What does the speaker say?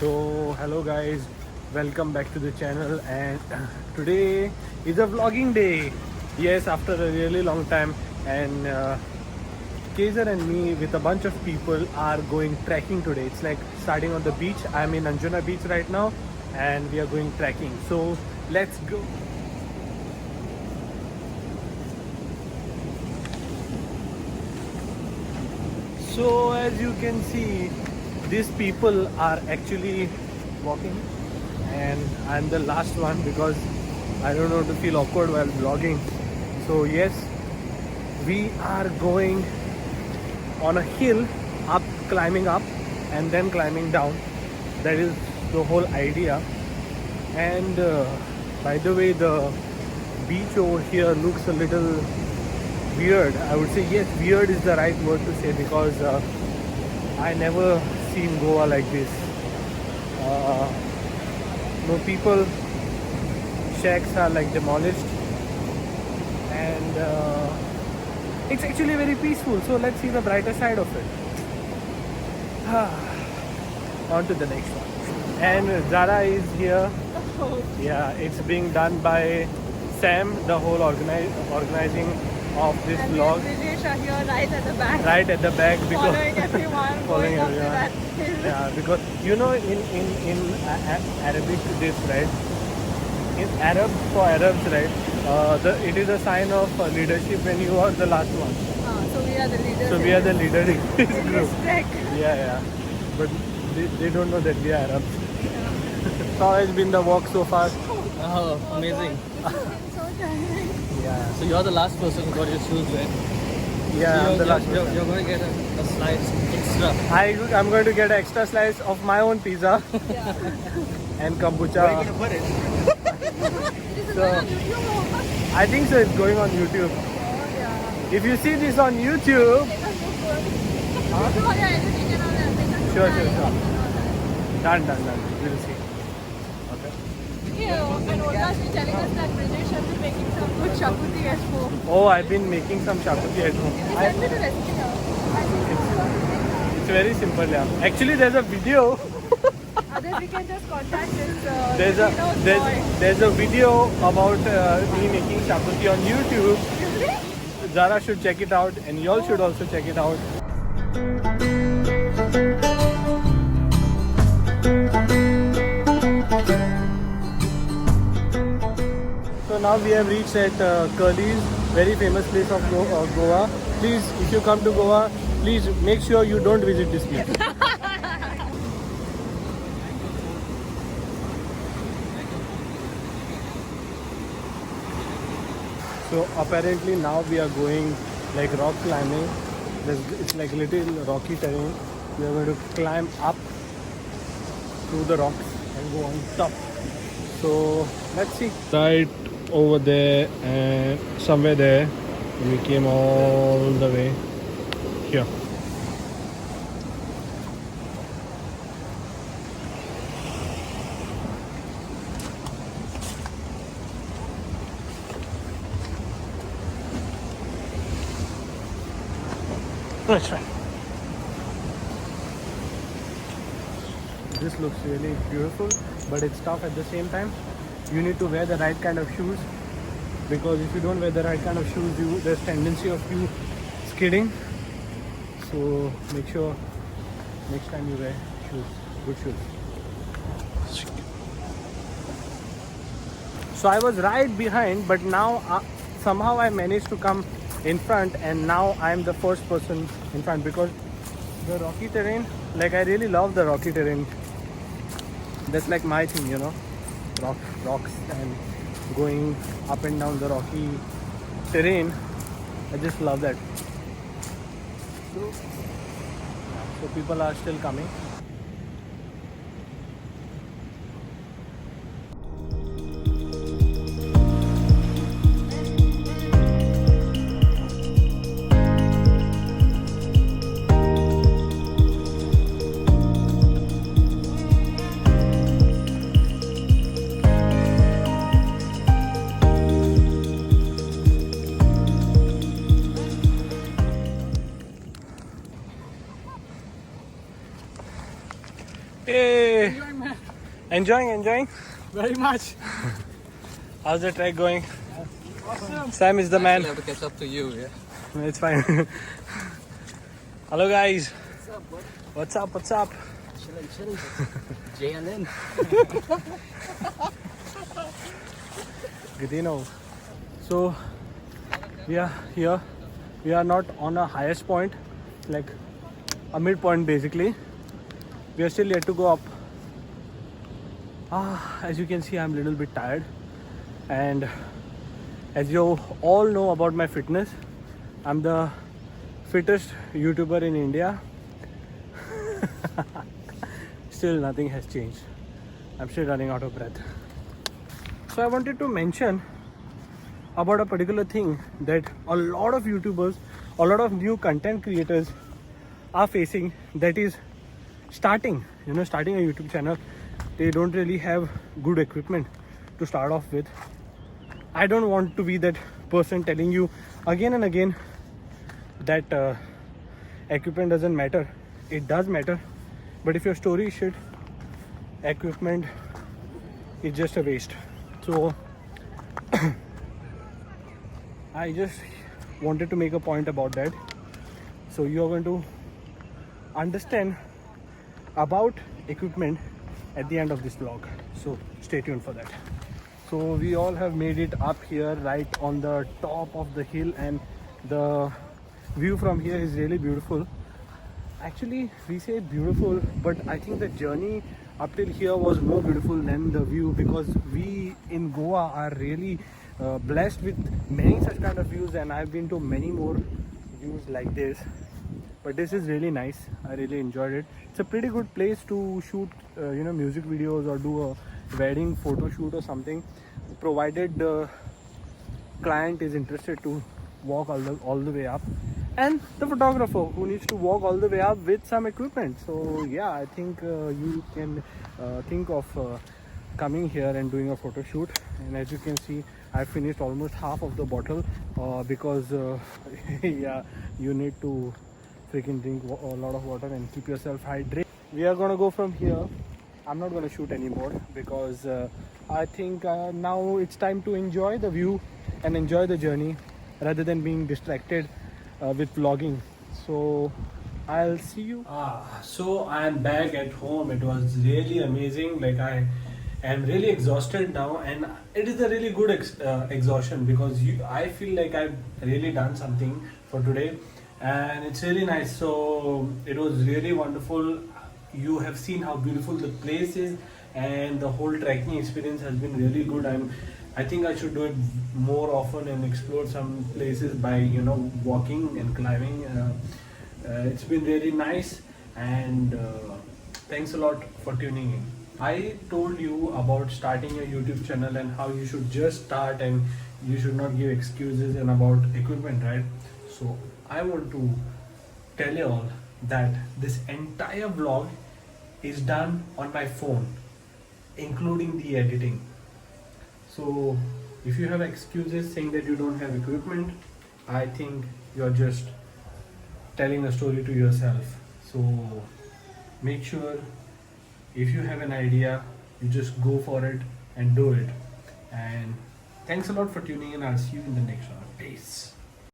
So hello guys, welcome back to the channel, and today is a vlogging day. Yes, after a really long time, and Kaiser and me with a bunch of people are going trekking today. It's like starting on the beach. I'm in Anjuna beach right now and we are going trekking. So let's go. So as you can see, these people are actually walking and I'm the last one because I don't want to feel awkward while vlogging. So yes, we are going on a hill, up, climbing up and then climbing down. That is the whole idea. And by the way, the beach over here looks a little weird. I would say yes, weird is the right word to say because I never seen Goa like this. No people, shacks are like demolished, and it's actually very peaceful. So let's see the brighter side of it. On to the next one. And Zara is here. Yeah, it's being done by Sam, the whole organizing of this And vlog. Brijesh are here right at the back. Right at the back because Following everyone. following going up to everyone. that hill. Yeah, because you know in Arabic this, right? In Arab, for Arabs, right? It is a sign of leadership when you are the last one. So we are the leaders. So we are the leader in this in group. this trek. Yeah. But they don't know that we are Arabs. How has been the walk so far? Oh, amazing. God, this has been so tiring. Yeah. So you're the last person who got your shoes wet. Yeah, So I'm the last you're, one. you're going to get a slice extra. I'm going to get an extra slice of my own pizza and kombucha. put it? This is So- going on YouTube. I think so. It's going on YouTube. Oh, yeah. If you see this on YouTube, Take us to food. Do all your editing and all that. Take us to Sure. live and all that. done. We'll see. Okay. And Olga's been telling us that Brijesh has been making some good shakuti at home. Oh, I've been making some shakuti at home. Send me the recipe now. I think It's very simple, yeah. Actually, there's a video. Others we can just contact this There's a Filipino boy. there's a video about me making shakuti on YouTube. Really? Zara should check it out, and y'all should also check it out. So now we have reached at Curly's, very famous place of Goa. Please, if you come to Goa, please make sure you don't visit this place. So apparently now we are going like rock climbing. It's like little rocky terrain. We are going to climb up through the rocks and go on top. So let's see. Right over there and somewhere there, we came all the way here. Let's try. This looks really beautiful, but it's tough at the same time. You need to wear the right kind of shoes, because if you don't wear the right kind of shoes, there's tendency of you skidding. So make sure next time you wear shoes, good shoes. So I was right behind, but now somehow I managed to come in front, and now I'm the first person in front because the rocky terrain, like I really love the rocky terrain. That's like my thing, you know, rocks and going up and down the rocky terrain. I just love that. So people are still coming. Enjoying? Very much. How's the trek going? Awesome. Sam is the man. I have to catch up to you, yeah. It's fine. Hello guys. What's up, bud? What's up? Chilling. JLN. Gidino. So we are here. We are not on a highest point, like a midpoint basically. We are still yet to go up. As you can see, I'm a little bit tired, and as you all know about my fitness, I'm the fittest YouTuber in India. Still nothing has changed. I'm still running out of breath. So I wanted to mention about a particular thing that a lot of YouTubers, a lot of new content creators are facing, that is starting a YouTube channel. They don't really have good equipment to start off with. I don't want to be that person telling you again and again that equipment doesn't matter. It does matter, but if your story is shit, equipment is just a waste. So I just wanted to make a point about that. So you are going to understand about equipment at the end of this vlog. So stay tuned for that. So we all have made it up here right on the top of the hill, and the view from here is really beautiful. Actually, we say beautiful, but I think the journey up till here was more beautiful than the view, because we in Goa are really blessed with many such kind of views, and I've been to many more views like this. But this is really nice. I really enjoyed it. It's a pretty good place to shoot music videos or do a wedding photo shoot or something, provided the client is interested to walk all the way up, and the photographer who needs to walk all the way up with some equipment. So yeah, I think you can think of coming here and doing a photo shoot. And as you can see, I finished almost half of the bottle because yeah, you need to freaking drink a lot of water and keep yourself hydrated. We are gonna go from here. I'm not gonna shoot anymore because I think now it's time to enjoy the view and enjoy the journey rather than being distracted with vlogging. So I'll see you. So I am back at home. It was really amazing. Like, I am really exhausted now, and it is a really good exhaustion because I feel like I've really done something for today, and it's really nice. So it was really wonderful. You have seen how beautiful the place is, and the whole trekking experience has been really good. I think I should do it more often and explore some places by walking and climbing. It's been really nice, and thanks a lot for tuning in. I told you about starting a YouTube channel and how you should just start and you should not give excuses, and about equipment, right? So I want to tell you all that this entire vlog is done on my phone, including the editing. So if you have excuses saying that you don't have equipment, I think you're just telling a story to yourself. So make sure, if you have an idea, you just go for it and do it. And thanks a lot for tuning in. I'll see you in the next one.